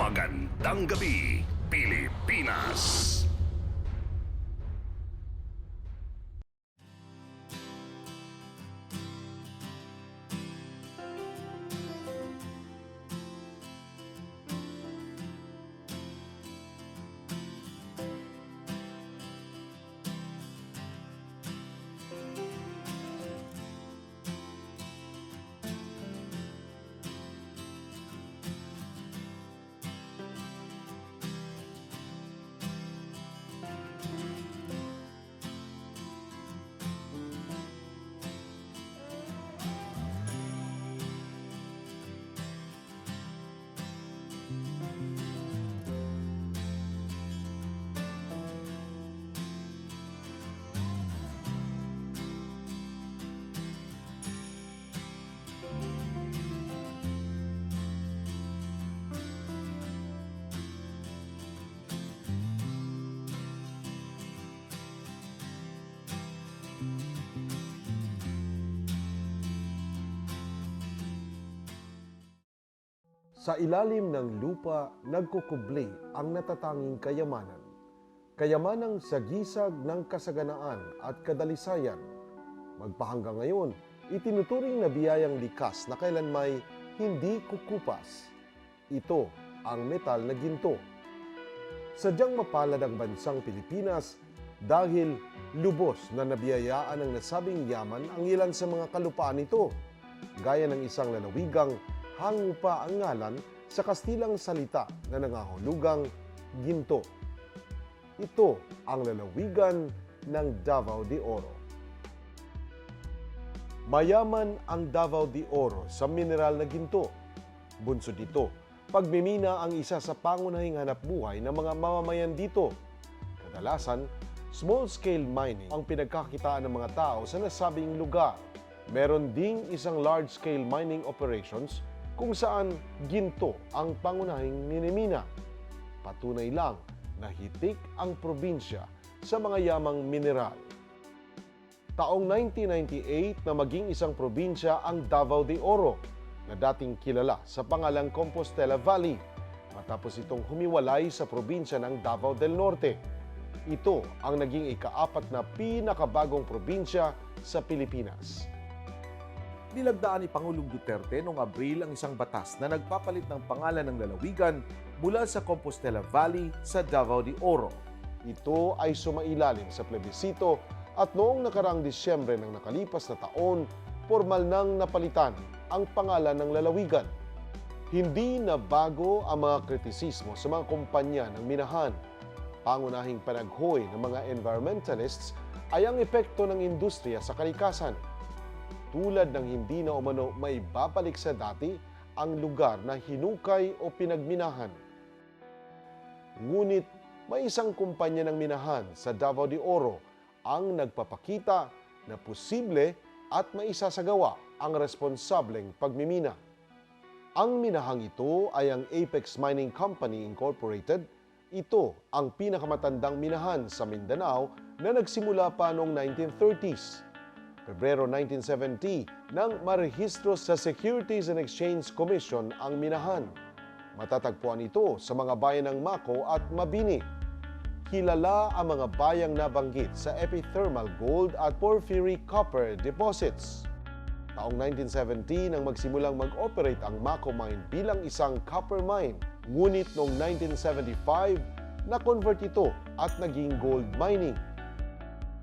Magandang Gabi Pilipinas. Sa ilalim ng lupa, nagkukubli ang natatanging kayamanan. Kayamanang sagisag ng kasaganaan at kadalisayan. Magpahanggang ngayon, itinuturing na biyayang likas na kailanmay hindi kukupas. Ito ang metal na ginto. Sadyang mapalad ang bansang Pilipinas dahil lubos na nabiyayaan ng nasabing yaman ang ilan sa mga kalupaan nito, gaya ng isang lalawigang hango pa ang ngalan sa Kastilang salita na nangahulugang ginto. Ito ang lalawigan ng Davao de Oro. Mayaman ang Davao de Oro sa mineral na ginto. Bunsod dito, pagmimina ang isa sa pangunahing hanapbuhay ng mga mamamayan dito. Kadalasan, small-scale mining ang pinagkakitaan ng mga tao sa nasabing lugar. Meron ding isang large-scale mining operations kung saan ginto ang pangunahing minimina. Patunay lang na hitik ang probinsya sa mga yamang mineral. Taong 1998 na maging isang probinsya ang Davao de Oro na dating kilala sa pangalang Compostela Valley matapos itong humiwalay sa probinsya ng Davao del Norte. Ito ang naging ika-4 na pinakabagong probinsya sa Pilipinas. Nilagdaan ni Pangulong Duterte noong Abril ang isang batas na nagpapalit ng pangalan ng lalawigan mula sa Compostela Valley sa Davao de Oro. Ito ay sumailalim sa plebisito at noong nakaraang Disyembre ng nakalipas na taon, formal nang napalitan ang pangalan ng lalawigan. Hindi na bago ang mga kritisismo sa mga kumpanya ng minahan. Pangunahing panaghoy ng mga environmentalists ay ang epekto ng industriya sa kalikasan. Tulad ng hindi na umano may babalik sa dati ang lugar na hinukay o pinagminahan. Ngunit may isang kumpanya ng minahan sa Davao de Oro ang nagpapakita na posible at maisasagawa ang responsableng pagmimina. Ang minahang ito ay ang Apex Mining Company Incorporated. Ito ang pinakamatandang minahan sa Mindanao na nagsimula pa noong 1930s. Pebrero 1970 nang marehistro sa Securities and Exchange Commission ang minahan. Matatagpuan ito sa mga bayan ng Mako at Mabini. Kilala ang mga bayang nabanggit sa epithermal gold at porphyry copper deposits. Taong 1970 nang magsimulang mag-operate ang Mako Mine bilang isang copper mine. Ngunit noong 1975, na-convert ito at naging gold mining.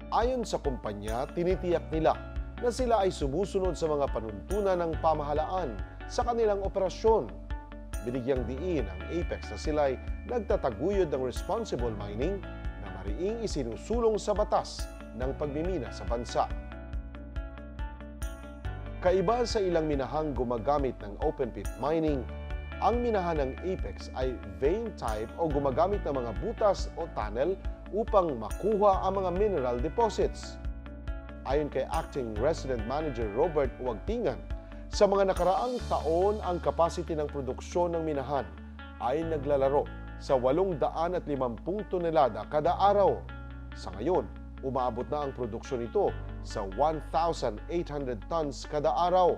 Ayon sa kumpanya, tinitiyak nila na sila ay sumusunod sa mga panuntunan ng pamahalaan sa kanilang operasyon. Binigyang diin ang Apex na sila ay nagtataguyod ng responsible mining na mariing isinusulong sa batas ng pagmimina sa bansa. Kaiba sa ilang minahang gumagamit ng open pit mining, ang minahan ng Apex ay vein type o gumagamit ng mga butas o tunnel upang makuha ang mga mineral deposits. Ayon kay Acting Resident Manager Robert Uwagtingan, sa mga nakaraang taon ang capacity ng produksyon ng minahan ay naglalaro sa 850 tonelada kada araw. Sa ngayon, umaabot na ang produksyon nito sa 1,800 tons kada araw.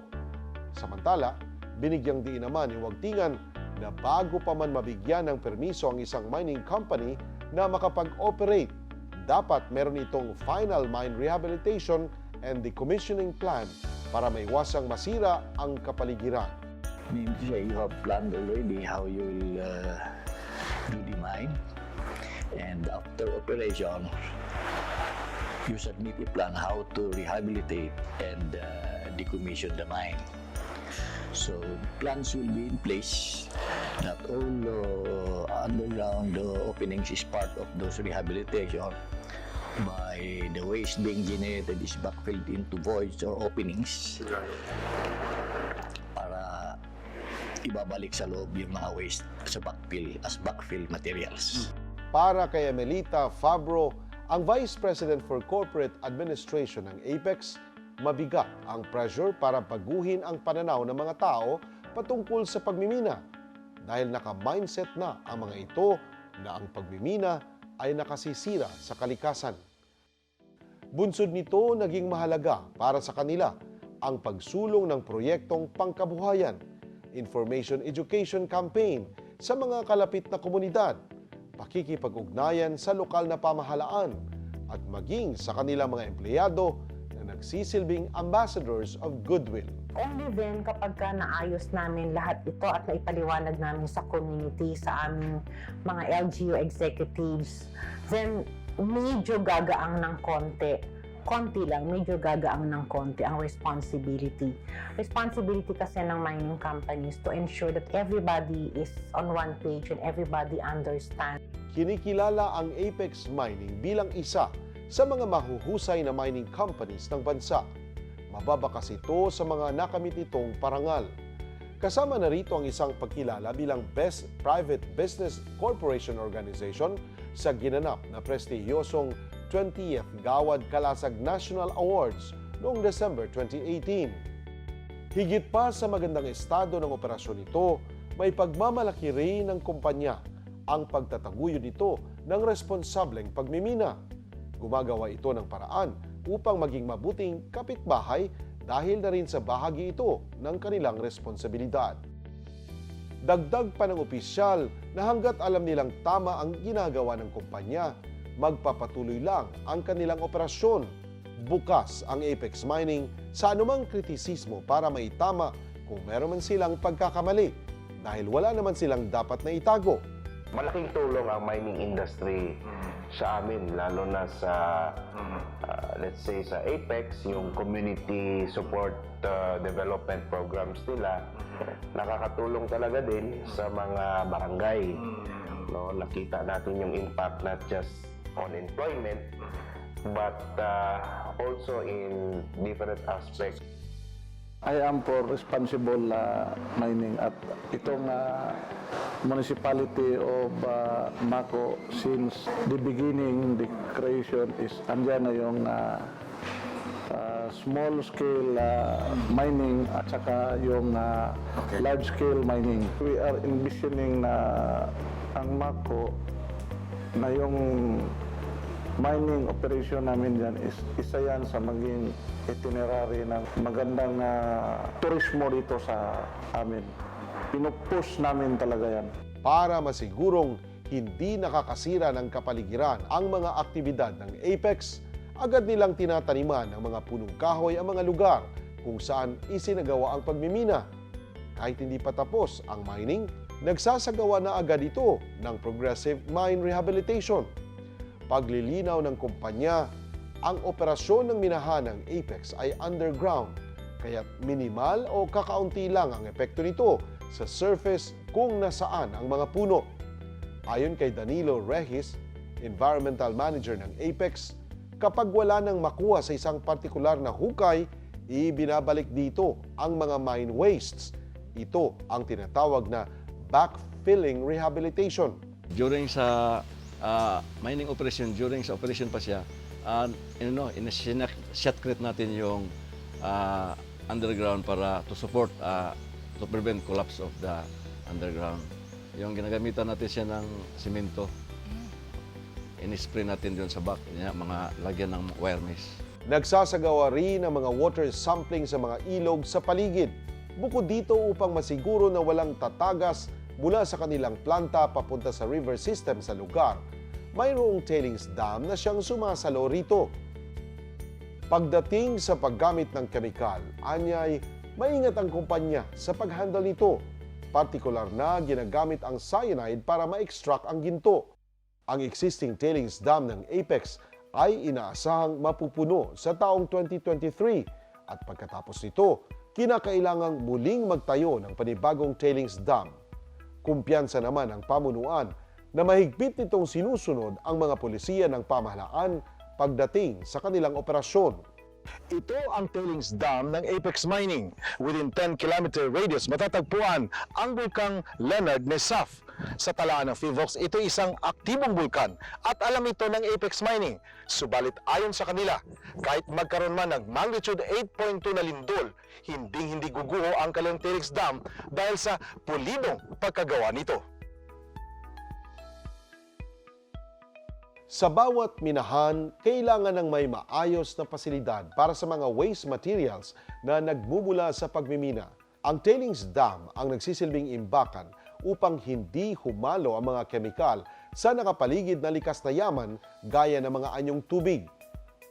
Samantala, binigyang diin naman ni Uwagtingan na bago pa man mabigyan ng permiso ang isang mining company na makapag-operate, dapat meron itong final mine rehabilitation and decommissioning plan para maiwasang masira ang kapaligiran. Means you have planned already how you will do the mine, and after operation, you submit a plan how to rehabilitate and decommission the mine. So plans will be in place. Not all underground openings is part of those rehabilitation. By the waste being generated is backfilled into voids or openings para ibabalik sa loob yung mga waste sa backfill as backfill materials. Para kay Emelita Fabro, ang Vice President for Corporate Administration ng APEX, mabigat ang pressure para baguhin ang pananaw ng mga tao patungkol sa pagmimina dahil naka-mindset na ang mga ito na ang pagmimina ay nakasisira sa kalikasan. Bunsod nito, naging mahalaga para sa kanila ang pagsulong ng proyektong pangkabuhayan, information education campaign sa mga kalapit na komunidad, pakikipag-ugnayan sa lokal na pamahalaan, at maging sa kanilang mga empleyado na nagsisilbing ambassadors of goodwill. Only then kapag naayos namin lahat ito at naipaliwanag namin sa community, sa aming mga LGU executives, then medyo gagaang ng konti lang, medyo gagaang ng konti ang responsibility. Responsibility kasi ng mining companies to ensure that everybody is on one page and everybody understands. Kinikilala ang Apex Mining bilang isa sa mga mahuhusay na mining companies ng bansa. Mababakas ito sa mga nakamit itong parangal. Kasama na rito ang isang pagkilala bilang Best Private Business Corporation Organization sa ginanap na prestihiyosong 20th Gawad Kalasag National Awards noong December 2018. Higit pa sa magandang estado ng operasyon nito, may pagmamalaki rin ng kumpanya ang pagtataguyod nito ng responsableng pagmimina. Gumagawa ito ng paraan upang maging mabuting kapitbahay dahil na rin sa bahagi ito ng kanilang responsibilidad. Dagdag pa ng opisyal na hanggat alam nilang tama ang ginagawa ng kumpanya, magpapatuloy lang ang kanilang operasyon. Bukas ang Apex Mining sa anumang kritisismo para maitama kung meron man silang pagkakamali dahil wala naman silang dapat na itago. Malaking tulong ang mining industry sa amin, lalo na sa, let's say, sa Apex, yung community support development programs nila, nakakatulong talaga din sa mga barangay. No, nakita natin yung impact not just on employment, but also in different aspects. I am for responsible mining at itong municipality of Mako, since the beginning, the creation is andyan na yung small scale mining at saka yung large scale mining. We are envisioning na ang Mako na yung mining operation namin dyan is isa yan sa maging itinerary ng magandang turismo dito sa amin. Pinupush namin talaga yan. Para masigurong hindi nakakasira ng kapaligiran ang mga aktibidad ng Apex, agad nilang tinataniman ng mga punong kahoy ang mga lugar kung saan isinagawa ang pagmimina. Kahit hindi pa tapos ang mining, nagsasagawa na agad ito ng progressive mine rehabilitation. Paglilinaw ng kumpanya, ang operasyon ng minahan ng Apex ay underground, kaya minimal o kakaunti lang ang epekto nito sa surface kung nasaan ang mga puno. Ayon kay Danilo Regis, Environmental Manager ng Apex, kapag wala nang makuha sa isang partikular na hukay, ibinabalik dito ang mga mine wastes. Ito ang tinatawag na backfilling rehabilitation. During sa mining operation, during sa operation pa siya, shotcrete natin yung underground para to support, to prevent collapse of the underground. Yung ginagamitan natin siya ng simento, in-spray natin doon sa back, mga lagyan ng wire mesh. Nagsasagawa rin ng mga water sampling sa mga ilog sa paligid. Bukod dito upang masiguro na walang tatagas mula sa kanilang planta papunta sa river system sa lugar, mayroong tailings dam na siyang sumasalo rito. Pagdating sa paggamit ng kemikal, anyay maingat ang kumpanya sa pag-handle nito. Partikular na ginagamit ang cyanide para ma-extract ang ginto. Ang existing tailings dam ng Apex ay inaasahang mapupuno sa taong 2023 at pagkatapos nito, kinakailangang muling magtayo ng panibagong tailings dam. Kumpiyansa naman ang pamunuan na mahigpit nitong sinusunod ang mga pulisiya ng pamahalaan pagdating sa kanilang operasyon. Ito ang tailings dam ng Apex Mining. Within 10-kilometer radius matatagpuan ang bulkang Leonard Nesaf. Sa talaan ng Fivox, ito isang aktibong bulkan at alam ito ng Apex Mining. Subalit ayon sa kanila, kahit magkaroon man ng magnitude 8.2 na lindol, hindi guguho ang kanilang tailings dam dahil sa pulidong pagkagawa nito. Sa bawat minahan, kailangan ng may maayos na pasilidad para sa mga waste materials na nagmumula sa pagmimina. Ang tailings dam ang nagsisilbing imbakan upang hindi humalo ang mga kemikal sa nakapaligid na likas na yaman gaya ng mga anyong tubig.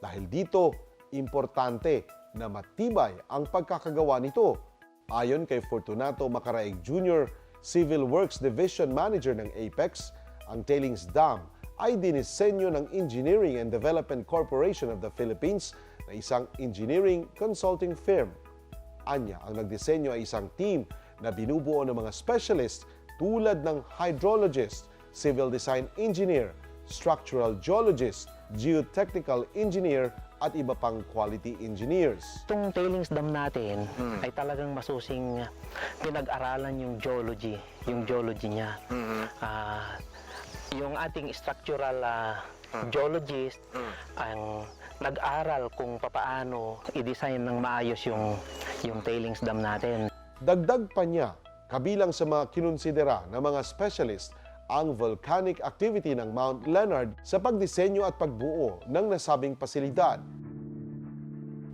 Dahil dito, importante na matibay ang pagkakagawa nito. Ayon kay Fortunato Macaraig Jr., Civil Works Division Manager ng Apex, ang tailings dam ay dinisenyo ng Engineering and Development Corporation of the Philippines na isang engineering consulting firm. Anya, ang nagdisenyo ay isang team na binubuo ng mga specialist tulad ng hydrologist, civil design engineer, structural geologist, geotechnical engineer, at iba pang quality engineers. Itong tailings dam natin ay talagang masusing pinag-aralan yung geology niya. Yung ating structural geologist ang nag-aral kung papaano i-design ng maayos yung tailings dam natin. Dagdag pa niya, kabilang sa mga kinonsidera ng mga specialist ang volcanic activity ng Mount Leonard sa pagdisenyo at pagbuo ng nasabing pasilidad.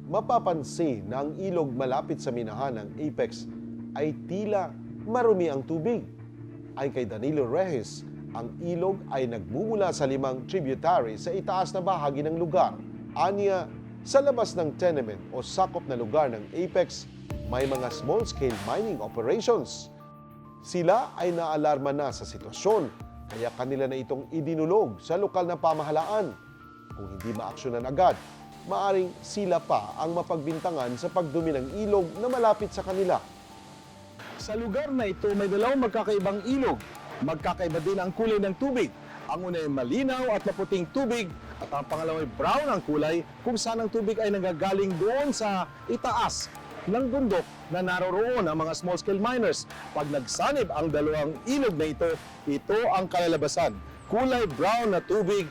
Mapapansin na ang ilog malapit sa minahan ng Apex ay tila marumi ang tubig. Ayon kay Danilo Reyes, ang ilog ay nagmumula sa 5 tributary sa itaas na bahagi ng lugar. Anya, sa labas ng tenement o sakop na lugar ng Apex, may mga small-scale mining operations. Sila ay naalarma na sa sitwasyon, kaya kanila na itong idinulog sa lokal na pamahalaan. Kung hindi maaksyonan agad, maaring sila pa ang mapagbintangan sa pagdumi ng ilog na malapit sa kanila. Sa lugar na ito may dalawang magkakaibang ilog. Magkakaiba din ang kulay ng tubig. Ang una ay malinaw at maputing tubig at ang pangalawa ay brown ang kulay kung saan ang tubig ay nanggagaling doon sa itaas ng bundok na naroroon ang mga small-scale miners. Pag nagsanib ang dalawang ilog na ito ang kalalabasan. Kulay brown na tubig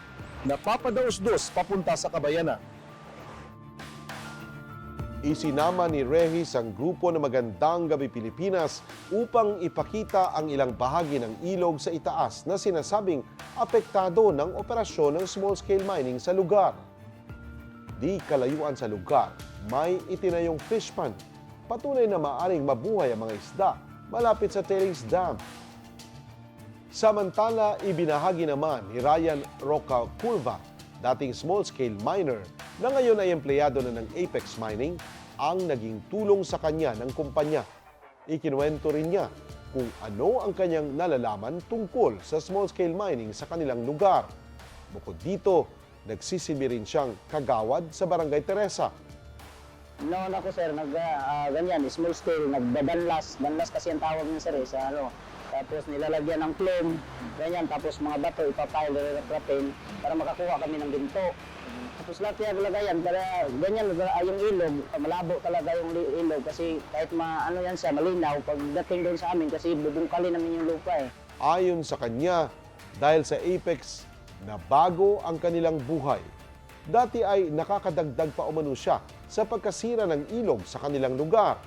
na papadaos-dos papunta sa kabayanan. Isinama ni Reyes ang grupo na Magandang Gabi Pilipinas upang ipakita ang ilang bahagi ng ilog sa itaas na sinasabing apektado ng operasyon ng small-scale mining sa lugar. Di kalayuan sa lugar, may itinayong fish pond. Patunay na maaring mabuhay ang mga isda malapit sa tailings dam. Samantala, ibinahagi naman ni Ryan Roca Curva, dating small-scale miner na ngayon ay empleyado na ng Apex Mining, ang naging tulong sa kanya ng kumpanya. Ikinuwento rin niya kung ano ang kanyang nalalaman tungkol sa small-scale mining sa kanilang lugar. Bukod dito, nagsisilbi rin siyang kagawad sa Barangay Teresa. Noon ako sir, ganyan, small scale, nagbabanlas. Banlas kasi ang tawag niya sir sa ano. Tapos nilalagyan ng plume, ganyan, tapos mga bato ipapile, rapin para makakuha kami ng ginto. Tapos lahat yung lagayan, para ganyan, yung ilog, malabo talaga yung ilog kasi kahit ano yan siya, malinaw, pagdating doon sa amin kasi bubungkalin namin yung lupa eh. Ayon sa kanya, dahil sa Apex, nabago ang kanilang buhay. Dati ay nakakadagdag pa umano siya sa pagkasira ng ilog sa kanilang lugar.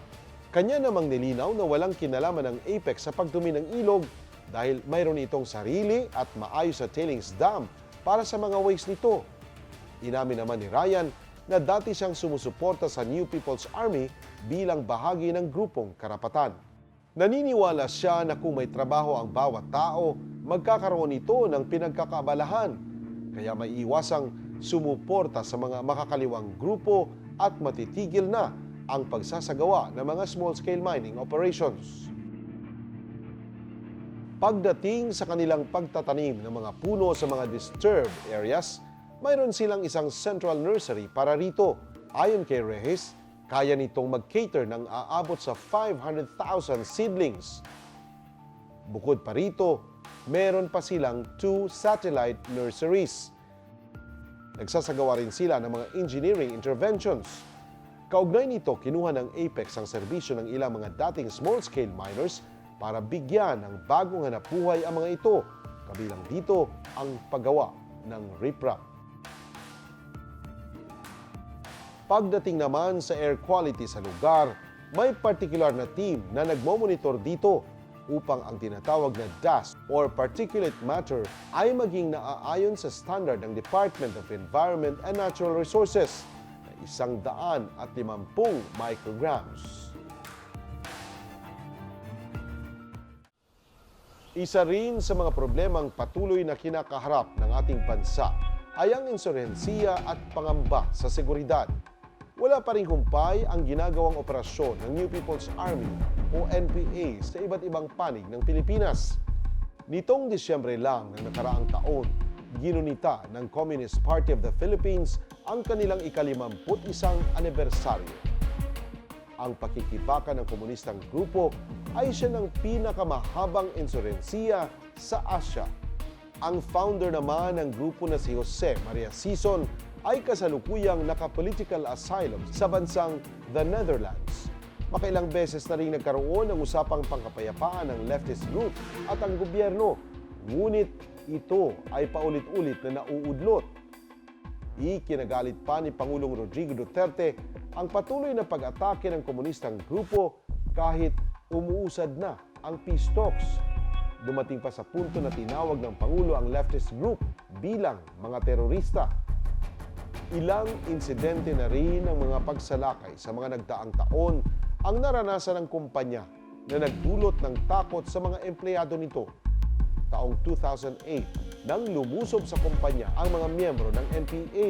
Kanya namang nilinaw na walang kinalaman ng Apex sa pagdumi ng ilog dahil mayroon itong sarili at maayos na tailings dam para sa mga waste nito. Inamin naman ni Ryan na dati siyang sumusuporta sa New People's Army bilang bahagi ng grupong karapatan. Naniniwala siya na kung may trabaho ang bawat tao, magkakaroon ito ng pinagkakaabalahan. Kaya may iwasang sumuporta sa mga makakaliwang grupo at matitigil na ang pagsasagawa ng mga small-scale mining operations. Pagdating sa kanilang pagtatanim ng mga puno sa mga disturbed areas, mayroon silang isang central nursery para rito. Ayon kay Reyes, kaya nitong mag-cater ng aabot sa 500,000 seedlings. Bukod pa rito, meron pa silang 2 satellite nurseries. Nagsasagawa rin sila ng mga engineering interventions. Kaugnay nito, kinuha ng Apex ang serbisyo ng ilang mga dating small-scale miners para bigyan ng bagong hanapbuhay ang mga ito. Kabilang dito ang paggawa ng riprap. Pagdating naman sa air quality sa lugar, may particular na team na nagmomonitor dito upang ang tinatawag na dust or particulate matter ay maging naaayon sa standard ng Department of Environment and Natural Resources na 150 micrograms. Isa rin sa mga problemang patuloy na kinakaharap ng ating bansa ay ang insurhensiya at pangamba sa seguridad. Wala pa ring humpay ang ginagawang operasyon ng New People's Army o NPA sa iba't ibang panig ng Pilipinas. Nitong Disyembre lang ng nakaraang taon, ginunita ng Communist Party of the Philippines ang kanilang ika-51 anibersaryo. Ang pakikibaka ng komunistang grupo ay siya ng pinakamahabang insurhensiya sa Asya. Ang founder naman ng grupo na si Jose Maria Sison ay kasalukuyang naka-political asylum sa bansang the Netherlands. Makailang beses na rin nagkaroon ng usapang pangkapayapaan ng leftist group at ang gobyerno. Ngunit ito ay paulit-ulit na nauudlot. Ikinagalit pa ni Pangulong Rodrigo Duterte ang patuloy na pag-atake ng komunistang grupo kahit umuusad na ang peace talks. Dumating pa sa punto na tinawag ng Pangulo ang leftist group bilang mga terorista. Ilang insidente na rin ng mga pagsalakay sa mga nagdaang taon ang naranasan ng kumpanya na nagdulot ng takot sa mga empleyado nito. Taong 2008 nang lumusob sa kumpanya ang mga miyembro ng NPA.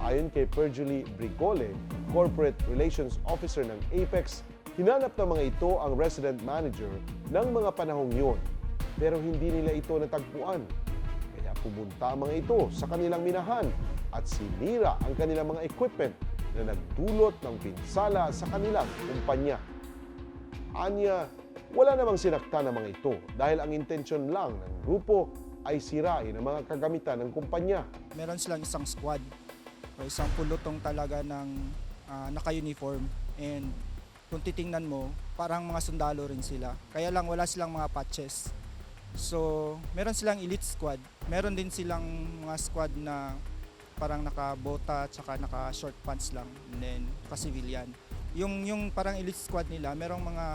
Ayon kay Perjulie Brigole, Corporate Relations Officer ng Apex, hinanap ng mga ito ang resident manager ng mga panahong yun. Pero hindi nila ito natagpuan. Kaya pumunta ang mga ito sa kanilang minahan at sinira ang kanilang mga equipment na nagdulot ng pinsala sa kanilang kumpanya. Anya, wala namang sinakta ng mga ito dahil ang intensyon lang ng grupo ay sirain ang mga kagamitan ng kumpanya. Meron silang isang squad o isang pulutong talaga ng naka-uniform, and kung titingnan mo, parang mga sundalo rin sila. Kaya lang wala silang mga patches. So, meron silang elite squad. Meron din silang mga squad na parang naka-bota at saka naka-short pants lang, and then naka-civilian. Yung parang elite squad nila, merong mga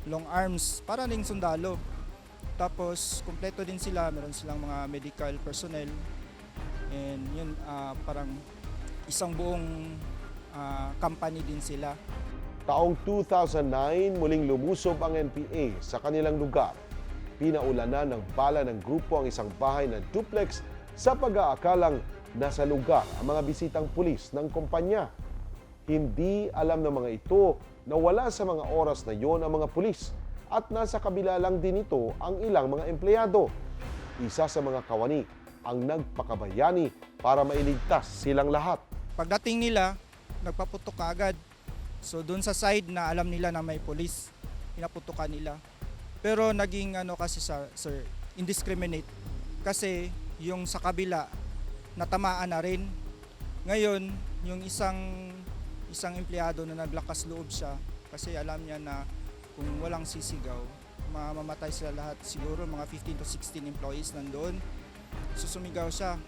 long arms, para ring sundalo. Tapos, kumpleto din sila, meron silang mga medical personnel. And yun, parang isang buong company din sila. Taong 2009, muling lumusob ang NPA sa kanilang lugar. Pinaulanan ng bala ng grupo ang isang bahay na duplex sa pag-aakalang nasa lugar ang mga bisitang pulis ng kumpanya. Hindi alam ng mga ito na wala sa mga oras na yon ang mga pulis at nasa kabila lang din ito ang ilang mga empleyado. Isa sa mga kawani ang nagpakabayani para mailigtas silang lahat. Pagdating nila, nagpaputok ka agad. So doon sa side na alam nila na may pulis, pinaputokan nila. Pero naging kasi sir, indiscriminate. Kasi yung sa kabila, natamaan na rin. Ngayon, yung isang empleyado na naglakas loob siya kasi alam niya na kung walang sisigaw, mamamatay sila lahat. Siguro mga 15 to 16 employees nandoon. Susumigaw siya,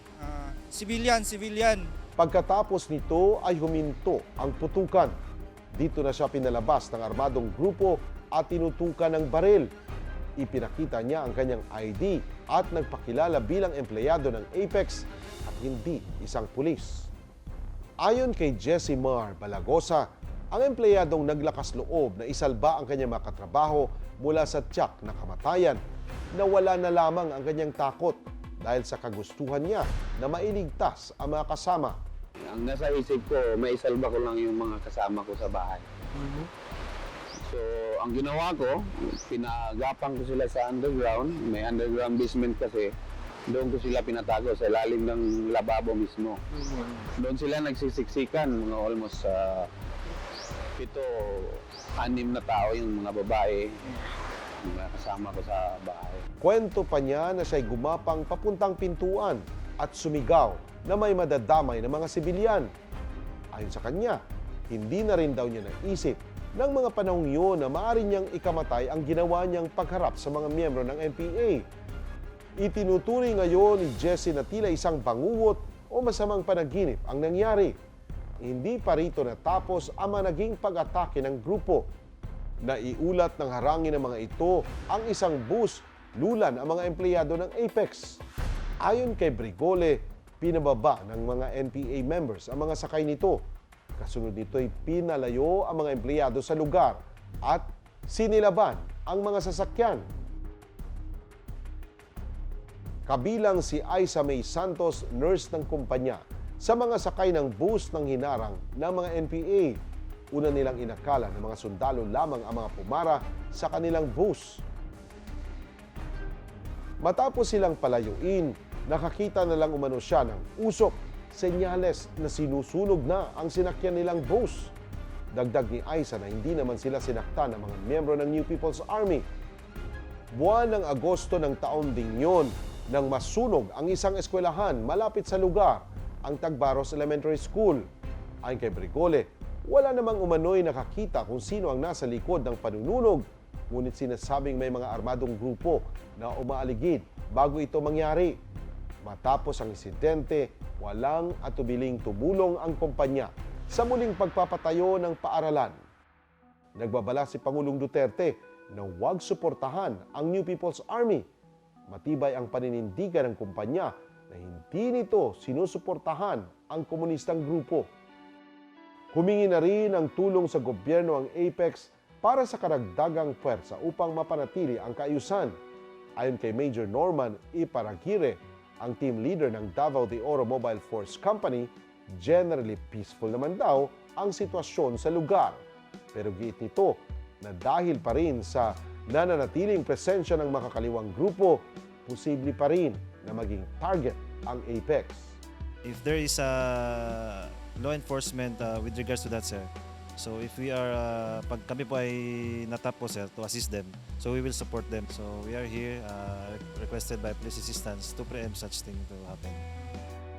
civilian. Pagkatapos nito ay huminto ang putukan. Dito na siya pinalabas ng armadong grupo at tinutukan ng baril. Ipinakita niya ang kanyang ID at nagpakilala bilang empleyado ng Apex at hindi isang pulis. Ayon kay Jessie Mar Balagosa, ang empleyadong naglakas loob na isalba ang kanyang mga katrabaho mula sa tiyak na kamatayan. Nawala na lamang ang kanyang takot dahil sa kagustuhan niya na mailigtas ang mga kasama. Ang nasa isip ko, may isalba ko lang yung mga kasama ko sa bahay. So, ang ginawa ko, pinagapang ko sila sa underground. May underground basement kasi. Doon ko sila pinatago sa ilalim ng lababo mismo. Doon sila nagsisiksikan, mga almost 7-6 na tao yung mga babae, mga kasama ko sa bahay. Kwento pa niya na siya'y gumapang papuntang pintuan at sumigaw na may madadamay na mga sibilyan. Ayon sa kanya, hindi na rin daw niya naisip ng mga panahong yun na maaari niyang ikamatay ang ginawa niyang pagharap sa mga miyembro ng NPA. Itinuturing ngayon ni Jesse na tila isang bangungot o masamang panaginip ang nangyari. Hindi pa rito natapos ang mga naging pag-atake ng grupo. Naiulat ng harangin ng mga ito ang isang bus, lulan ang mga empleyado ng Apex. Ayon kay Brigole, pinababa ng mga NPA members ang mga sakay nito. Kasunod nito'y pinalayo ang mga empleyado sa lugar at sinilaban ang mga sasakyan. Kabilang si Aisa May Santos, nurse ng kumpanya, sa mga sakay ng bus ng hinarang ng mga NPA. Una nilang inakala ng mga sundalo lamang ang mga pumara sa kanilang bus. Matapos silang palayuin, nakakita na lang umano siya ng usok, senyales na sinusunog na ang sinakyan nilang bus. Dagdag ni Aisa na hindi naman sila sinaktan ng mga miyembro ng New People's Army. Buwan ng Agosto ng taon ding yon, nang masunog ang isang eskwelahan malapit sa lugar, ang Tagbaros Elementary School. Ayon kay Brigole, wala namang umano'y nakakita kung sino ang nasa likod ng panununog, ngunit sinasabing may mga armadong grupo na umaaligid bago ito mangyari. Matapos ang insidente, walang atubiling tumulong ang kumpanya sa muling pagpapatayo ng paaralan. Nagbabala si Pangulong Duterte na huwag suportahan ang New People's Army. Matibay ang paninindigan ng kumpanya na hindi nito sinusuportahan ang komunistang grupo. Humingi na rin ng tulong sa gobyerno ang Apex para sa karagdagang puwersa upang mapanatili ang kaayusan. Ayon kay Major Norman Iparagire, ang team leader ng Davao de Oro Mobile Force Company, generally peaceful naman daw ang sitwasyon sa lugar. Pero giit nito na dahil pa rin sa nananatiling presensya ng makakaliwang grupo, posible pa rin na maging target ang Apex. If there is a law enforcement with regards to that, sir, so if we are, pag kami po ay natapos, sir, to assist them, so we will support them. So we are here requested by police assistance to preempt such thing to happen.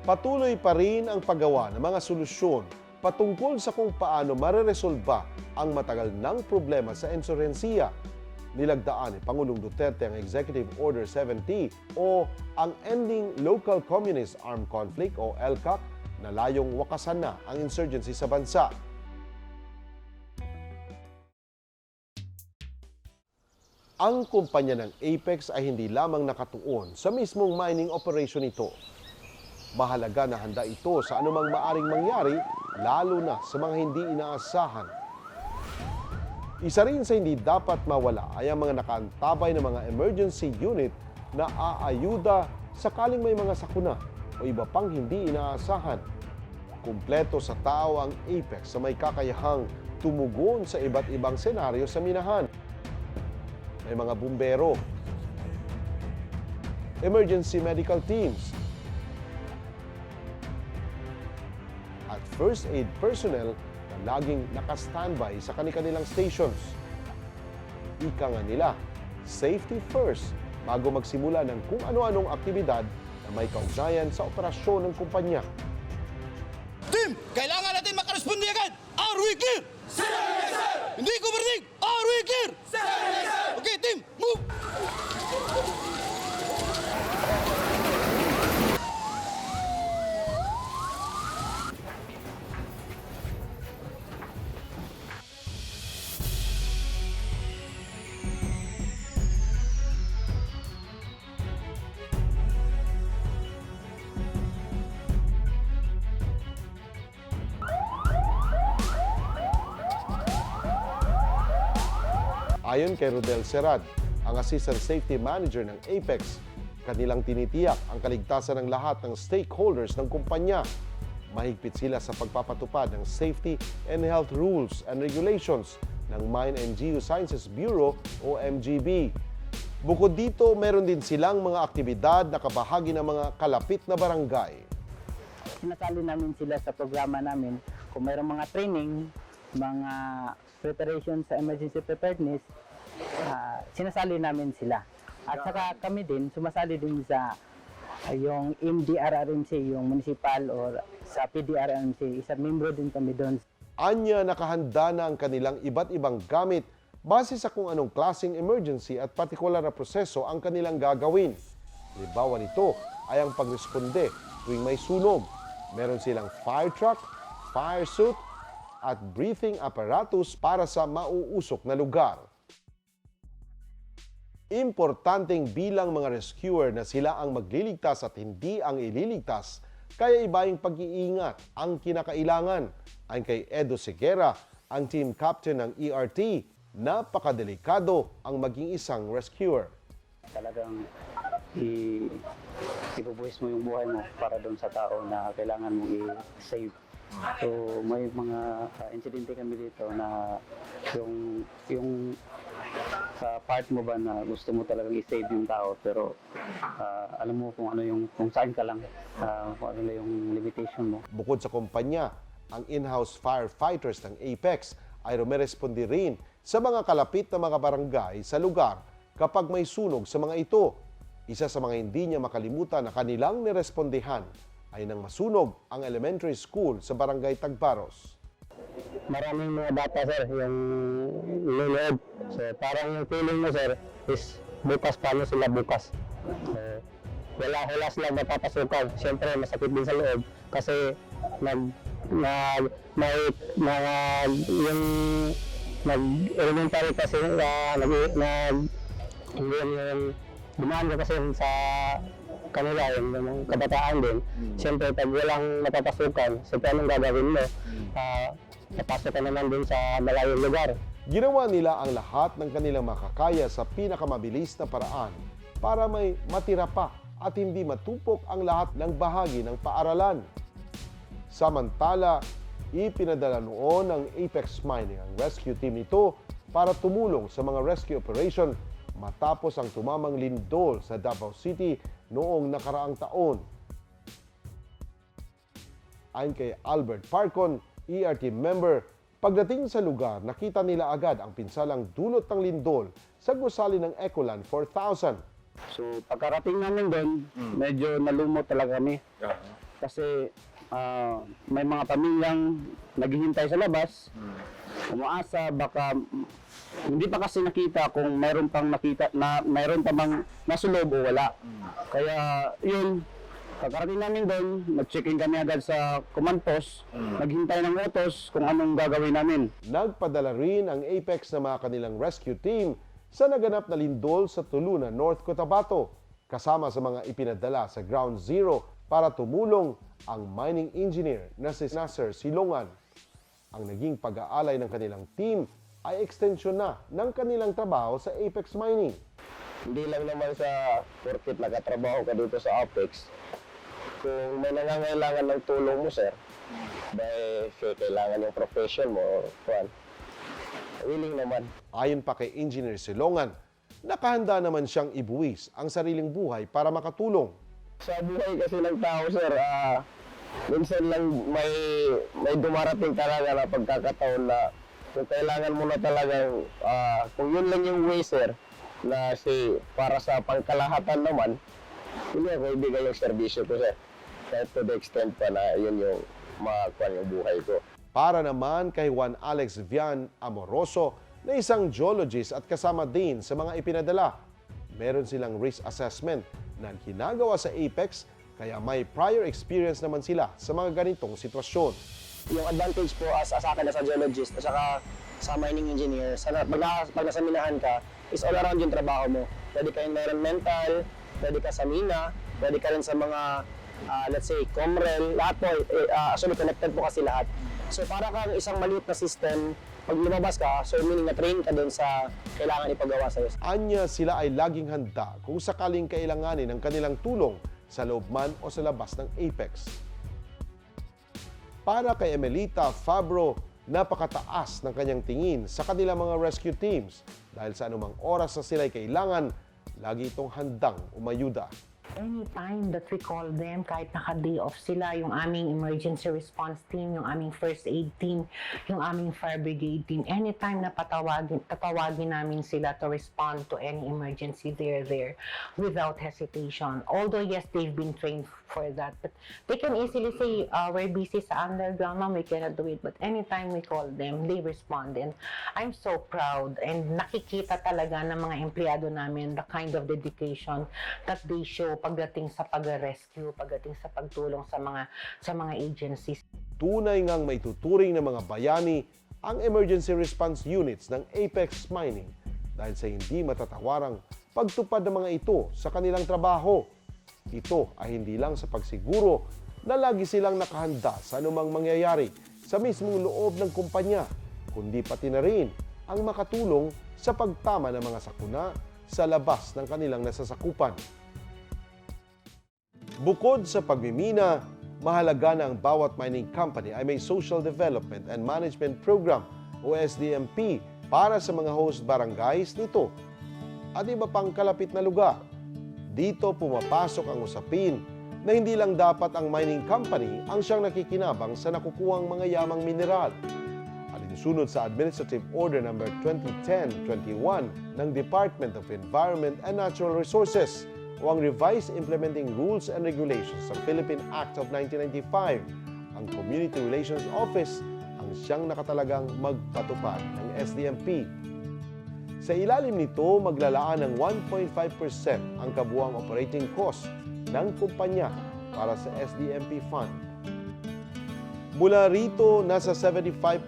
Patuloy pa rin ang paggawa ng mga solusyon patungkol sa kung paano mareresolba ang matagal ng problema sa insurhensiya. Nilagdaan ni Pangulong Duterte ang Executive Order 70 o ang Ending Local Communist Armed Conflict o ELCAC na layong wakasan na ang insurgency sa bansa. Ang kumpanya ng Apex ay hindi lamang nakatuon sa mismong mining operation nito. Mahalaga na handa ito sa anumang maaring mangyari, lalo na sa mga hindi inaasahan. Isa rin sa hindi dapat mawala ay ang mga nakaantabay ng mga emergency unit na aayuda sakaling may mga sakuna o iba pang hindi inaasahan. Kumpleto sa tao ang Apex sa may kakayahang tumugon sa iba't ibang senaryo sa minahan. May mga bumbero, emergency medical teams, at first aid personnel na laging naka-standby sa kanilang stations. Ika nga nila, safety first bago magsimula ng kung ano-anong aktibidad na may kaugnayan sa operasyon ng kumpanya. Team, kailangan natin makaresponde agad! Are we clear? Sir! Hindi ko marinig! Are we clear? Sir! Okay, team, move! Ayon kay Rodel Serad, ang Assistant Safety Manager ng Apex, kanilang tinitiyak ang kaligtasan ng lahat ng stakeholders ng kumpanya. Mahigpit sila sa pagpapatupad ng safety and health rules and regulations ng Mine and Geosciences Bureau o MGB. Bukod dito, meron din silang mga aktibidad na kabahagi ng mga kalapit na barangay. Sinasali namin sila sa programa namin. Kung mayroong mga training, mga preparation sa emergency preparedness, sinasali namin sila. At saka kami din, sumasali din sa yung MDRRMC, yung municipal or sa PDRRMC, isa membro din kami doon. Anya, nakahanda na ang kanilang iba't ibang gamit base sa kung anong klaseng emergency at partikular na proseso ang kanilang gagawin. Halimbawa nito ay ang pagresponde tuwing may sunog. Meron silang fire truck, fire suit, at breathing apparatus para sa mauusok na lugar. Importanteng bilang mga rescuer na sila ang magliligtas at hindi ang ililigtas, kaya ibayang pag-iingat ang kinakailangan. Ayon kay Edo Segura, ang team captain ng ERT, napakadelikado ang maging isang rescuer. Talagang ibubuhis mo yung buhay mo para doon sa tao na kailangan mong i-save. So may mga insidente kami dito na yung part mo ba na gusto mo talagang i-save yung tao, pero alam mo kung ano kung saan ka lang, kung ano yung limitation mo. Bukod sa kumpanya, ang in-house firefighters ng Apex ay rumeresponde rin sa mga kalapit na mga barangay sa lugar kapag may sunog sa mga ito. Isa sa mga hindi niya makalimutan na kanilang nirespondehan ay nang masunog ang elementary school sa barangay Tagbaros. Maraming mga bata, sir, yung luloob. So parang yung feeling mo, sir, is bukas, paano sila bukas. Wala silang mapapasukan. Siyempre, masakit din sa loob kasi nag-elementary kasi dumaan ka kasi sa kanila, yung kabataan din. Siyempre, pag walang napapasukan, siyempre anong gagawin mo? Napasok ka naman din sa malayong lugar. Ginawa nila ang lahat ng kanilang makakaya sa pinakamabilis na paraan para may matira pa at hindi matupok ang lahat ng bahagi ng paaralan. Samantala, ipinadala noon ng Apex Mining ang rescue team nito para tumulong sa mga rescue operation matapos ang tumamang lindol sa Davao City noong nakaraang taon. Ayon kay Albert Parcon, ERT member, pagdating sa lugar, nakita nila agad ang pinsalang dulot ng lindol sa gusali ng Ecoland 4000. So pagkarating namin doon, medyo nalumot talaga kami. Kasi may mga pamilyang naghihintay sa labas, umaasa baka hindi pa kasi nakita kung mayroon pang nakita na mayroon pa bang nasulob o wala. Kaya yun, pagkarating namin doon, nag-check-in kami agad sa command post, naghintay ng utos kung anong gagawin namin. Nagpadala rin ang Apex na mga kanilang rescue team sa naganap na lindol sa Tulunan, North Cotabato, kasama sa mga ipinadala sa Ground Zero para tumulong ang mining engineer na si Ceasar Soriano. Ang naging pag-aalay ng kanilang team ay ekstensyon na ng kanilang trabaho sa Apex Mining. Hindi lang naman sa porket nagkatrabaho ka dito sa Apex. Kung may nangangailangan ng tulong mo, sir, dahil kailangan yung profession mo, willing naman. Ayon pa kay Engineer Silongan, nakahanda naman siyang ibuwis ang sariling buhay para makatulong. Sa buhay kasi ng tao, sir, minsan lang may dumarating talaga na pagkakataon na kung kailangan mo na talagang, kung yun lang yung way, sir, na para sa pangkalahatan naman, hindi ako ibigay yung serbisyo ko, sir. Kahit to the extent pa na yun yung makakuha yung buhay ko. Para naman kay Juan Alex Vian Amoroso na isang geologist at kasama din sa mga ipinadala, meron silang risk assessment na ginagawa sa Apex kaya may prior experience naman sila sa mga ganitong sitwasyon. Yung advantage po as akin as a geologist at saka sa mining engineer, pag nasa minahan ka, is all around yung trabaho mo. Pwede ka environmental, pwede ka sa mina, pwede ka rin sa mga, let's say, comrel, lahat po, actually connected po kasi lahat. So para kang isang maliit na system pag lumabas ka, so meaning na-train ka doon sa kailangan ipagawa sa'yo. Anya sila ay laging handa kung sakaling kailanganin ng kanilang tulong sa loob man o sa labas ng Apex. Para kay Emelita Fabro, napakataas ng kanyang tingin sa kanilang mga rescue teams dahil sa anumang oras na sila'y kailangan, lagi itong handang umayuda. Anytime that we call them, kahit naka-day off sila, yung aming emergency response team, yung aming first aid team, yung aming fire brigade team, anytime na tatawagin namin sila to respond to any emergency, they're there without hesitation. Although, yes, they've been trained for that, but they can easily say, we're busy sa underground, ma'am, we cannot do it. But anytime we call them, they respond. And I'm so proud and nakikita talaga ng mga empleyado namin the kind of dedication that they show pagdating sa pag-rescue, pagdating sa pagtulong sa mga agencies. Tunay ngang may tuturing ng mga bayani ang emergency response units ng Apex Mining dahil sa hindi matatawarang pagtupad ng mga ito sa kanilang trabaho. Ito ay hindi lang sa pagsiguro na lagi silang nakahanda sa anumang mangyayari sa mismong loob ng kumpanya, kundi pati na rin ang makatulong sa pagtama ng mga sakuna sa labas ng kanilang nasasakupan. Bukod sa pagmimina, mahalaga na ang bawat mining company ay may Social Development and Management Program o SDMP para sa mga host barangays nito at iba pang kalapit na lugar. Dito pumapasok ang usapin na hindi lang dapat ang mining company ang siyang nakikinabang sa nakukuhang mga yamang mineral. Alinsunod sa Administrative Order No. 2010-21 ng Department of Environment and Natural Resources o ang Revised Implementing Rules and Regulations sa Philippine Act of 1995, ang Community Relations Office ang siyang nakatalagang magpatupad ng SDMP. Sa ilalim nito, maglalaan ng 1.5% ang kabuuang operating cost ng kumpanya para sa SDMP Fund. Mula rito, nasa 75%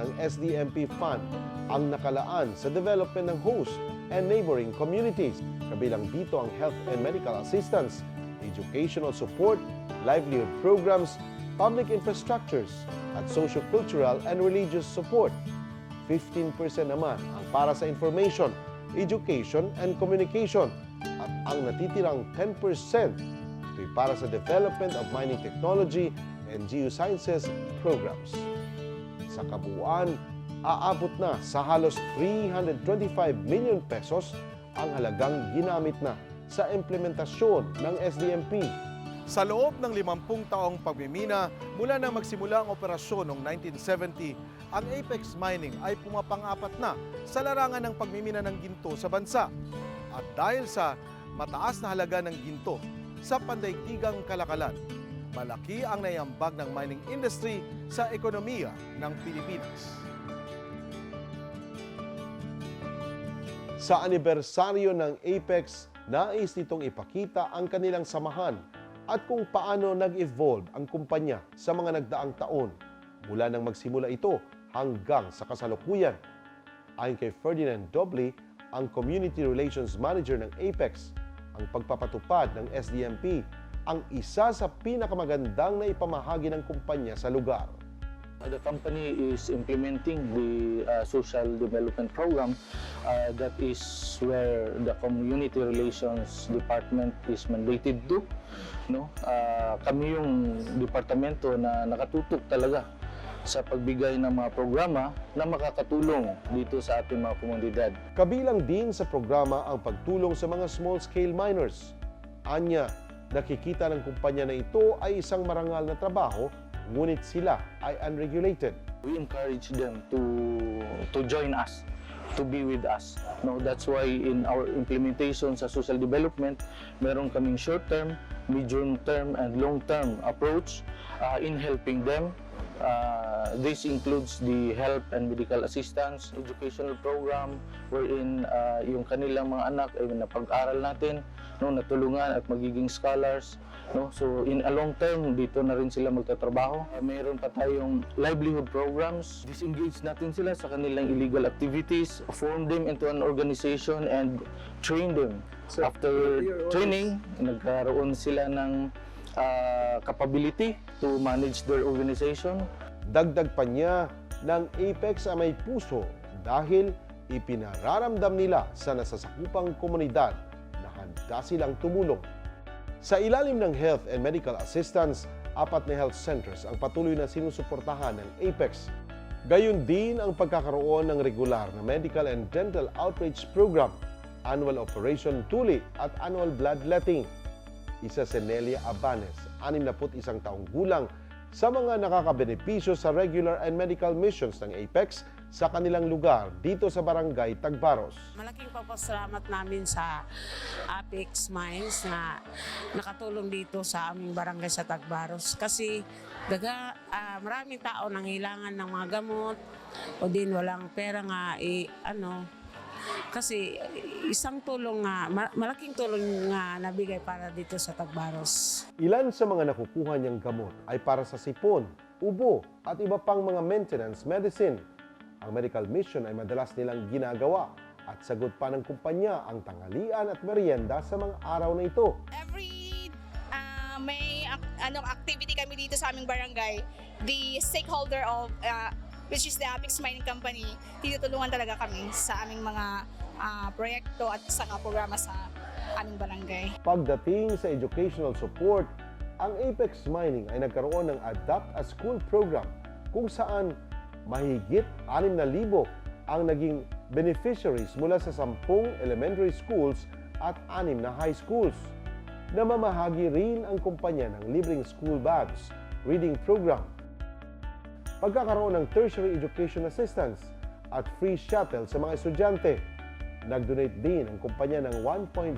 ng SDMP Fund ang nakalaan sa development ng host and neighboring communities. Kabilang dito ang health and medical assistance, educational support, livelihood programs, public infrastructures, at socio-cultural and religious support. 15% naman ang para sa information, education, and communication. At ang natitirang 10% ito'y para sa development of mining technology and geosciences programs. Sa kabuuan, aabot na sa halos 325 million pesos ang halagang ginamit na sa implementasyon ng SDMP. Sa loob ng 50 taong pagmimina, mula nang magsimula ang operasyon noong 1970, ang Apex Mining ay pumapang-apat na sa larangan ng pagmimina ng ginto sa bansa. At dahil sa mataas na halaga ng ginto sa pandaigdigang kalakalan, malaki ang naiambag ng mining industry sa ekonomiya ng Pilipinas. Sa anibersaryo ng Apex, nais nitong ipakita ang kanilang samahan at kung paano nag-evolve ang kumpanya sa mga nagdaang taon mula nang magsimula ito hanggang sa kasalukuyan. Ayon kay Ferdinand Doble, ang Community Relations Manager ng Apex, ang pagpapatupad ng SDMP ang isa sa pinakamagandang na ipamahagi ng kumpanya sa lugar. The company is implementing the social development program. That is where the community relations department is mandated to. No? Kami yung departamento na nakatutok talaga sa pagbigay ng mga programa na makakatulong dito sa ating mga komunidad. Kabilang din sa programa ang pagtulong sa mga small-scale miners. Anya, nakikita ng kumpanya na ito ay isang marangal na trabaho, ngunit sila ay unregulated. We encourage them to join us, to be with us. No, that's why in our implementation sa social development, meron kaming short-term, medium-term, and long-term approach in helping them. This includes the health and medical assistance, educational program, wherein yung kanilang mga anak ay napag-aral natin, no, natulungan at magiging scholars. No? So in a long term, dito na rin sila magtatrabaho. Mayroon pa tayong livelihood programs. Disengage natin sila sa kanilang illegal activities, form them into an organization and train them. So, after training, nagkaroon sila ng capability to manage their organization. Dagdag pa niya, ng Apex ay may puso dahil ipinararamdam nila sa nasasakupang komunidad na handa silang tumulong. Sa ilalim ng Health and Medical Assistance, 4 na health centers ang patuloy na sinusuportahan ng Apex. Gayon din ang pagkakaroon ng regular na medical and dental outreach program, annual operation tuli at annual bloodletting. Isa si Nelia Abanes, 61 taong gulang, sa mga nakakabenepisyo sa regular and medical missions ng Apex sa kanilang lugar dito sa Barangay Tagbaros. Malaking papasalamat namin sa Apex Mines na nakatulong dito sa aming barangay sa Tagbaros kasi maraming tao nangailangan ng mga gamot o din walang pera nga kasi isang tulong nga, malaking tulong nga nabigay para dito sa Tagbaros. Ilan sa mga nakukuha niyang gamot ay para sa sipon, ubo at iba pang mga maintenance medicine. Ang medical mission ay madalas nilang ginagawa at sagot pa ng kumpanya ang tanghalian at merienda sa mga araw na ito. Every may activity kami dito sa aming barangay, the stakeholder of which is the Apex Mining Company, tinutulungan talaga kami sa aming mga proyekto at saka programa sa aming barangay. Pagdating sa educational support, ang Apex Mining ay nagkaroon ng Adapt a School program kung saan mahigit 6,000 ang naging beneficiaries mula sa 10 elementary schools at 6 na high schools. Namamahagi rin ang kumpanya ng libreng school bags, reading program, pagkakaroon ng tertiary education assistance at free shuttle sa mga estudyante. Nag-donate din ang kumpanya ng 1.5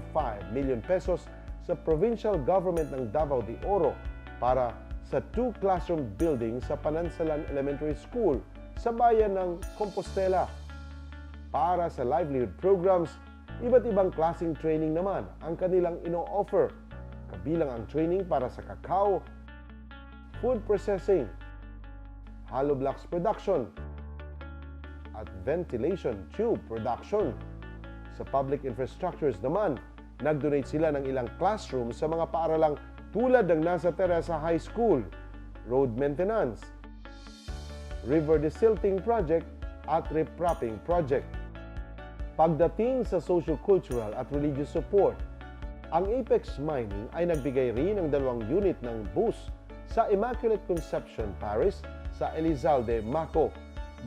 million pesos sa provincial government ng Davao de Oro para sa 2 classroom building sa Panansalan Elementary School sa bayan ng Compostela. Para sa livelihood programs, iba't ibang klaseng training naman ang kanilang ino-offer. Kabilang ang training para sa kakao, food processing, hollow blocks production, at ventilation tube production. Sa public infrastructures naman, nag-donate sila ng ilang classroom sa mga paaralang tulad ng nasa Teresa High School, road maintenance, river desilting project at riprapping project. Pagdating sa social, cultural at religious support, ang Apex Mining ay nagbigay rin ng 2 unit ng bus sa Immaculate Conception Parish sa Elizalde, Maco.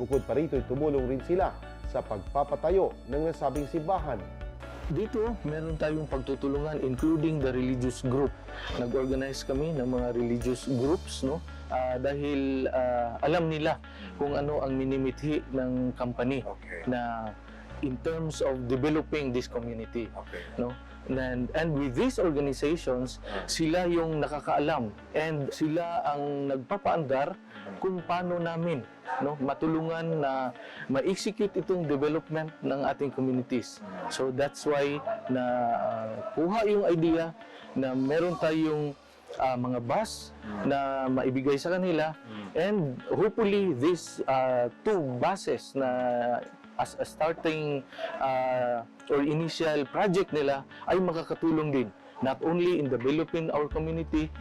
Bukod pa rito, tumulong rin sila sa pagpapatayo ng nasabing simbahan. Dito, meron tayong pagtutulungan including the religious group. Nag-organize kami ng mga religious groups, no? Dahil alam nila kung ano ang minimithi ng company na in terms of developing this community, no? And with these organizations, sila yung nakakaalam and sila ang nagpapaandar kung paano namin, no, matulungan na ma-execute itong development ng ating communities. So that's why na kuha yung idea na meron tayong mga bus na maibigay sa kanila, and hopefully these 2 buses na as a starting or initial project nila ay makakatulong din not only in developing our community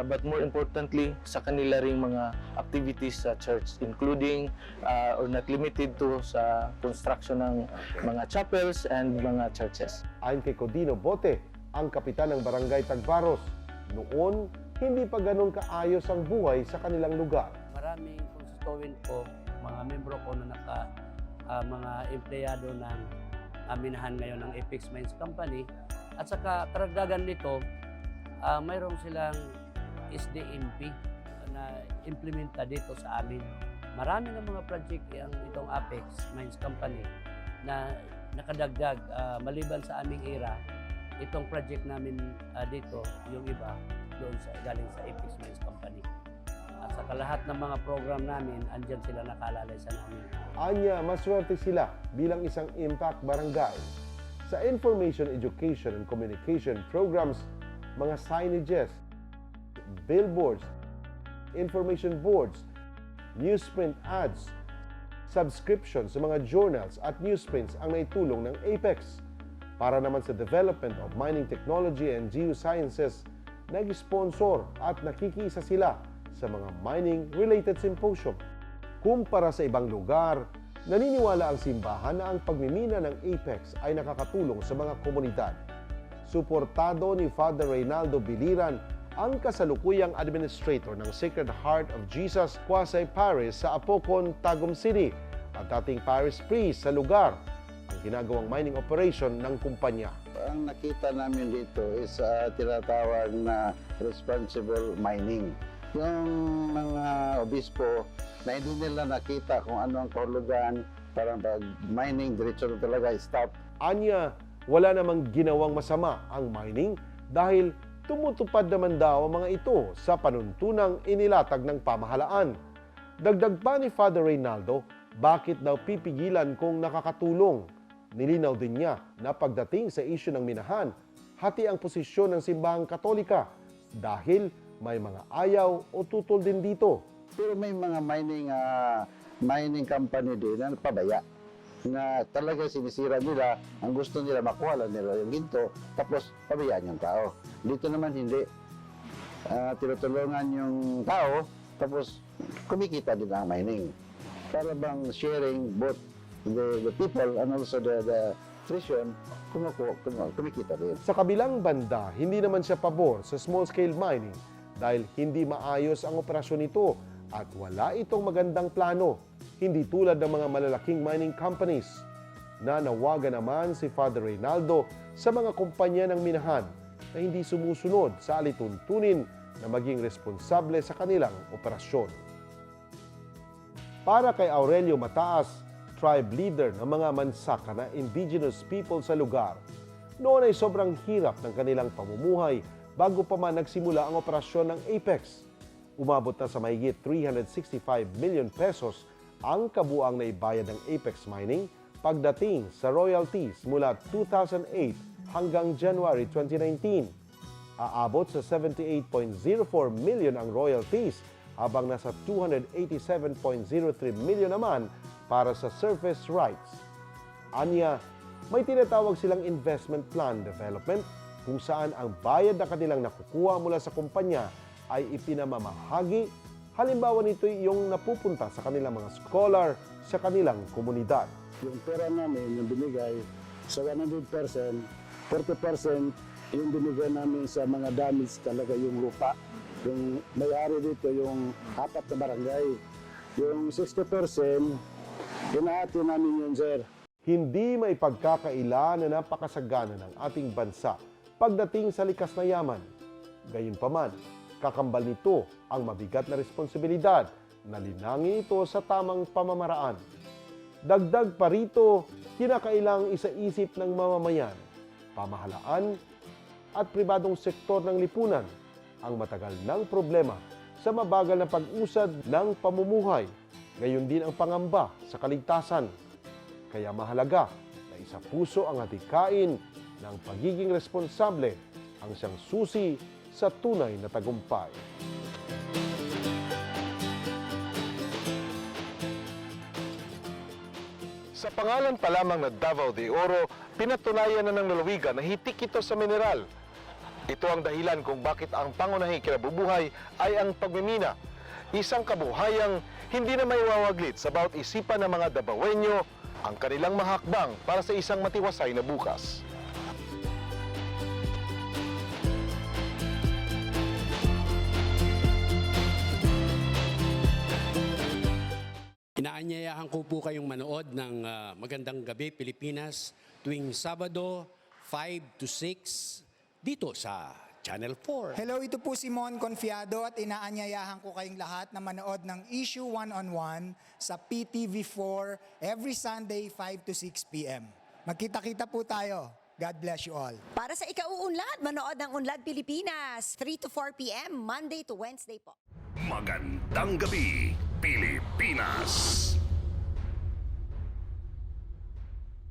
but more importantly sa kanila ring mga activities sa church, including or not limited to sa construction ng mga chapels and mga churches. Ayon kay Codino Bote, ang kapitan ng Barangay Tagbaros, noon hindi pa ganun kaayos ang buhay sa kanilang lugar. Maraming constituent ko, mga membro ko na mga empleyado ng minahan ngayon ng Apex Mines Company. At saka karagdagan nito, mayroon silang SDMP na implementa dito sa amin. Marami ng mga project itong Apex Mines Company na nakadagdag maliban sa aming era. Itong project namin dito, yung iba doon galing sa Apex Mines Company. At saka lahat ng mga program namin, andyan sila nakalalay sa namin. Anya, maswerte sila bilang isang impact barangay. Sa information, education, and communication programs, mga signages, billboards, information boards, newsprint ads, subscriptions sa mga journals at newsprints ang naitulong ng Apex. Para naman sa development of mining technology and geosciences, nag-sponsor at nakikiisa sila sa mga mining-related symposium. Kumpara sa ibang lugar, naniniwala ang simbahan na ang pagmimina ng apex ay nakakatulong sa mga komunidad. Suportado ni Father Reynaldo Biliran ang kasalukuyang administrator ng Sacred Heart of Jesus Quasi Parish sa Apocon, Tagum City at dating parish priest sa lugar ang ginagawang mining operation ng kumpanya. Ang nakita namin dito is tinatawag na responsible mining. Yung mga obispo na hindi nila nakita kung ano ang kahulugan, parang pag mining, diretso na talaga, stop. Anya, wala namang ginawang masama ang mining dahil tumutupad naman daw ang mga ito sa panuntunang inilatag ng pamahalaan. Dagdag pa ni Father Reynaldo, bakit daw pipigilan kung nakakatulong? Nilinaw din niya na pagdating sa isyu ng minahan, hati ang posisyon ng simbahang Katolika dahil may mga ayaw o tutol din dito. Pero may mga mining company din na pabaya na talaga sinisira nila, ang gusto nila makuha lang nila yung ginto, tapos pabayaan yung tao. Dito naman hindi. Tinutulungan yung tao, tapos kumikita din ang mining. Para bang sharing both the people and also the treasure, kumikita din. Sa kabilang banda, hindi naman siya pabor sa small-scale mining dahil hindi maayos ang operasyon nito at wala itong magandang plano, hindi tulad ng mga malalaking mining companies. Nanawagan naman si Father Reynaldo sa mga kumpanya ng minahan na hindi sumusunod sa alituntunin na maging responsable sa kanilang operasyon. Para kay Aurelio Mataas, tribe leader ng mga mansaka na indigenous people sa lugar, noon ay sobrang hirap ng kanilang pamumuhay bago pa man nagsimula ang operasyon ng Apex. Umabot na sa mahigit 365 million pesos ang kabuang na ibayad ng Apex Mining pagdating sa royalties mula 2008 hanggang January 2019. Aabot sa 78.04 million ang royalties habang nasa 287.03 million naman para sa surface rights. Anya, may tinatawag silang investment plan development kung saan ang bayad na kanilang nakukuha mula sa kumpanya ay ipinamamahagi. Halimbawa nito yung napupunta sa kanilang mga scholar sa kanilang komunidad. Yung pera namin, yung binigay, sa 100%, 40% yung binigay namin sa mga damage talaga yung lupa. Yung may-ari dito, yung 4 na barangay. Yung 60%, hinahati namin yun, sir. Hindi may pagkakaila na napakasagana ng ating bansa pagdating sa likas na yaman. Gayunpaman, kakambal nito ang mabigat na responsibilidad na linangin ito sa tamang pamamaraan. Dagdag pa rito, kinakailang isaisip ng mamamayan, pamahalaan at pribadong sektor ng lipunan ang matagal ng problema sa mabagal na pag-usad ng pamumuhay, gayon din ang pangamba sa kaligtasan. Kaya mahalaga na isa puso ang hatikain ng pagiging responsable ang siyang susi sa tunay na tagumpay. Sa pangalan pa lamang na Davao de Oro, pinatunayan na ng lalawigan na hitik ito sa mineral. Ito ang dahilan kung bakit ang pangunahing kinabubuhay ay ang pagmimina. Isang kabuhayang hindi na may wawaglit sa bawat isipan ng mga Davaoenyo ang kanilang mahakbang para sa isang matiwasay na bukas. Inaanyayahan ko po kayong manood ng Magandang Gabi Pilipinas tuwing Sabado 5 to 6 dito sa Channel 4. Hello, ito po si Mon Confiado at inaanyayahan ko kayong lahat na manood ng Issue 1-on-1 sa PTV4 every Sunday 5 to 6 p.m. Magkita-kita po tayo. God bless you all. Para sa ikauunlad, manood ng Unlad Pilipinas 3 to 4 p.m. Monday to Wednesday po. Magandang Gabi Pilipinas.